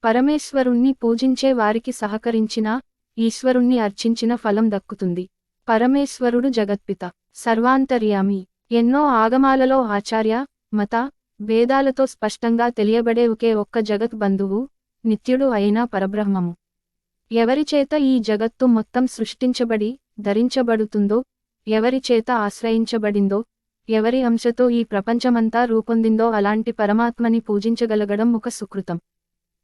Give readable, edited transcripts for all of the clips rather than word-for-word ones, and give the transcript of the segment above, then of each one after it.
పరమేశ్వరుణ్ణి పూజించే వారికి సహకరించిన, ఈశ్వరుణ్ణి అర్చించిన ఫలం దక్కుతుంది. పరమేశ్వరుడు జగత్పిత, సర్వాంతర్యామి. ఎన్నో ఆగమాలలో ఆచార్య, మత, భేదాలతో స్పష్టంగా తెలియబడే ఒకే ఒక్క జగత్ బంధువు, నిత్యుడు అయిన పరబ్రహ్మము. ఎవరిచేత ఈ జగత్తు మొత్తం సృష్టించబడి, ధరించబడుతుందో, ఎవరిచేత ఆశ్రయించబడిందో, ఎవరి అంశతో ఈ ప్రపంచమంతా రూపొందిందో అలాంటి పరమాత్మని పూజించగలగడం ఒక సుకృతం.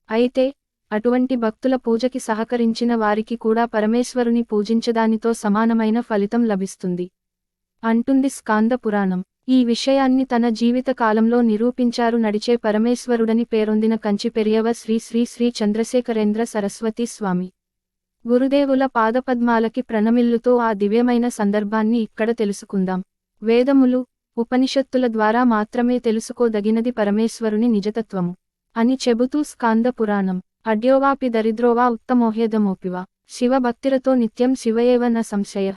అయితే, అటువంటి భక్తుల పూజకి సహకరించిన వారికి కూడా పరమేశ్వరుని పూజించదానితో సమానమైన ఫలితం లభిస్తుంది అంటుంది స్కాంద పురాణం. ఈ విషయాన్ని తన జీవిత కాలంలో నిరూపించారు నడిచే పరమేశ్వరుడని పేరొందిన కంచి పెరియవ శ్రీ శ్రీ శ్రీ చంద్రశేఖరేంద్ర సరస్వతి స్వామి. గురుదేవుల పాదపద్మాలకి ప్రణమిల్లుతో ఆ దివ్యమైన సందర్భాన్ని ఇక్కడ తెలుసుకుందాం. వేదములు, ఉపనిషత్తుల ద్వారా మాత్రమే తెలుసుకోదగినది పరమేశ్వరుని నిజతత్వము అని చెబుతూ స్కాంద పురాణం. అడ్యోవాపి దరిద్రోవా ఉత్తమోహ్యదమోపివా శివభక్తిరతో నిత్యం శివయేవ న సంశయ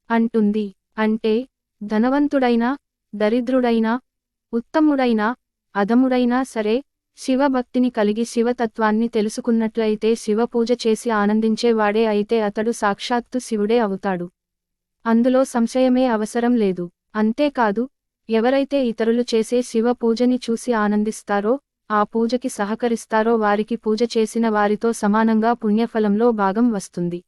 అంటుంది. అంటే, ధనవంతుడైనా, దరిద్రుడైనా, ఉత్తముడైనా, అధముడైనా సరే, శివభక్తిని కలిగి శివతత్వాన్ని తెలుసుకున్నట్లయితే శివపూజ చేసి ఆనందించేవాడే అయితే అతడు సాక్షాత్తు శివుడే అవుతాడు. అందులో సంశయమే అవసరం లేదు. అంతేకాదు, ఎవరైతే ఇతరులు చేసే శివ పూజని చూసి ఆనందిస్తారో, ఆ పూజకి సహకరిస్తారో వారికి పూజ చేసిన వారితో సమానంగా పుణ్యఫలంలో భాగం వస్తుంది.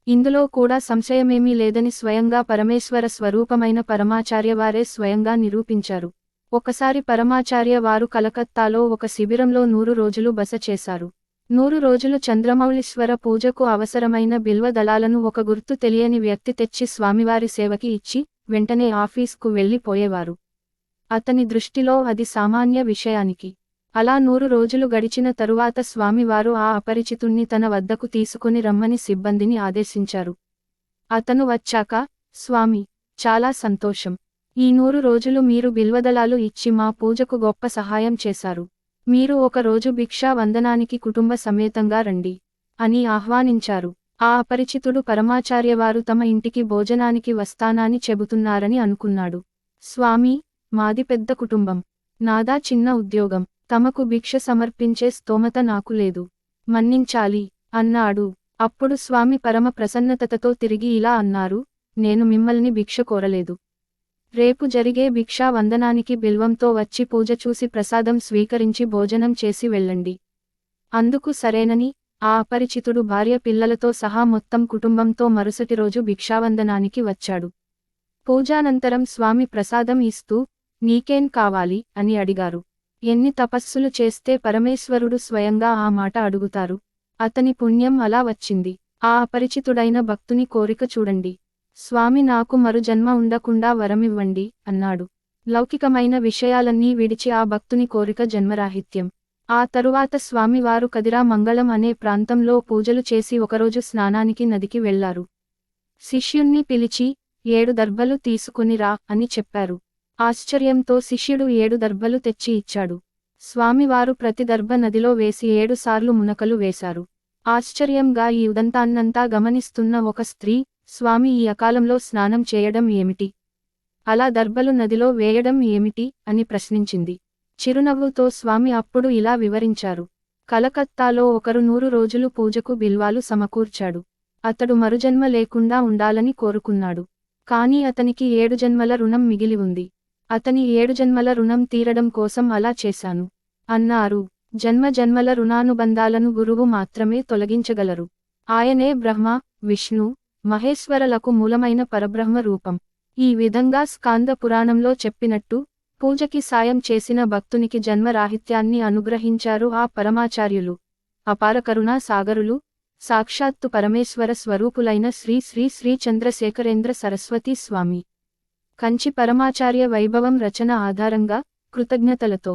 ఇందులో కూడా సంశయమేమీ లేదని స్వయంగా పరమేశ్వర స్వరూపమైన పరమాచార్య వారే స్వయంగా నిరూపించారు. ఒకసారి పరమాచార్య వారు కలకత్తాలో ఒక శిబిరంలో 100 రోజులు బస చేశారు. 100 రోజులు చంద్రమౌళీశ్వర పూజకు అవసరమైన బిల్వ దళాలను ఒక గుర్తు తెలియని వ్యక్తి తెచ్చి స్వామివారి సేవకి ఇచ్చి, వెంటనే ఆఫీస్కు వెళ్ళిపోయేవారు. అతని దృష్టిలో అది సామాన్య విషయానికి. అలా 100 రోజులు గడిచిన తరువాత స్వామివారు ఆ అపరిచితుణ్ణి తన వద్దకు తీసుకుని రమ్మని సిబ్బందిని ఆదేశించారు. అతను వచ్చాక, స్వామి, చాలా సంతోషం. ఈ 100 రోజులు మీరు బిల్వదళాలు ఇచ్చి మా పూజకు గొప్ప సహాయం చేశారు. మీరు ఒక రోజు భిక్షా వందనానికి కుటుంబ సమేతంగా రండి అని ఆహ్వానించారు. ఆ అపరిచితుడు పరమాచార్యవారు తమ ఇంటికి భోజనానికి వస్తానని చెబుతున్నారని అనుకున్నాడు. స్వామి, మాది పెద్ద కుటుంబం, నాదా చిన్న ఉద్యోగం, తమకు భిక్ష సమర్పించే స్తోమత నాకు లేదు, మన్నించాలి అన్నాడు. అప్పుడు స్వామి పరమ ప్రసన్నతతో తిరిగి ఇలా అన్నారు, నేను మిమ్మల్ని భిక్ష కోరలేదు. రేపు జరిగే భిక్షా వందనానికి బిల్వంతో వచ్చి పూజ చూసి ప్రసాదం స్వీకరించి భోజనం చేసి వెళ్ళండి. అందుకు సరేనని, ఆ అపరిచితుడు భార్య పిల్లలతో సహా మొత్తం కుటుంబంతో మరుసటి రోజు భిక్షావందనానికి వచ్చాడు. పూజానంతరం స్వామి ప్రసాదం ఇస్తూ, నీకేం కావాలి అని అడిగారు. ఎన్ని తపస్సులు చేస్తే పరమేశ్వరుడు స్వయంగా ఆ మాట అడుగుతారు. అతని పుణ్యం అలా వచ్చింది. ఆ అపరిచితుడైన భక్తుని కోరిక చూడండి. స్వామి, నాకు మరు జన్మ ఉండకుండా వరమివ్వండి అన్నాడు. లౌకికమైన విషయాలన్నీ విడిచి ఆ భక్తుని కోరిక జన్మరాహిత్యం. ఆ తరువాత స్వామివారు కదిరా మంగళం అనే ప్రాంతంలో పూజలు చేసి ఒకరోజు స్నానానికి నదికి వెళ్లారు. శిష్యుణ్ణి పిలిచి, 7 దర్భలు తీసుకుని రా అని చెప్పారు. ఆశ్చర్యంతో శిష్యుడు 7 దర్భలు తెచ్చి ఇచ్చాడు. స్వామివారు ప్రతి దర్భ నదిలో వేసి 7 సార్లు మునకలు వేశారు. ఆశ్చర్యంగా ఈ ఉదంతాన్నంతా గమనిస్తున్న ఒక స్త్రీ, స్వామి, ఈ అకాలంలో స్నానం చేయడం ఏమిటి? అలా దర్భలు నదిలో వేయడం ఏమిటి అని ప్రశ్నించింది. చిరునవ్వుతో స్వామి అప్పుడు ఇలా వివరించారు. కలకత్తాలో ఒకరు 100 రోజులు పూజకు బిల్వాలు సమకూర్చాడు. అతడు మరుజన్మ లేకుండా ఉండాలని కోరుకున్నాడు. కానీ అతనికి 7 జన్మల రుణం మిగిలి ఉంది. అతని 7 జన్మల రుణం తీరడం కోసం అలా చేశాను అన్నారు. జన్మ జన్మల రుణానుబంధాలను గురువు మాత్రమే తొలగించగలరు. ఆయనే బ్రహ్మ, విష్ణు, మహేశ్వరలకు మూలమైన పరబ్రహ్మ రూపం. ఈ విధంగా స్కాంద పురాణంలో చెప్పినట్టు, పూజకి సాయం చేసిన భక్తునికి జన్మరాహిత్యాన్ని అనుగ్రహించారు ఆ పరమాచార్యులు. అపార కరుణా సాగరులు, సాక్షాత్తు పరమేశ్వర స్వరూపులైన శ్రీ శ్రీ శ్రీ చంద్రశేఖరేంద్ర సరస్వతి స్వామి. కంచి పరమాచార్య వైభవం రచన ఆధారంగా, కృతజ్ఞతలతో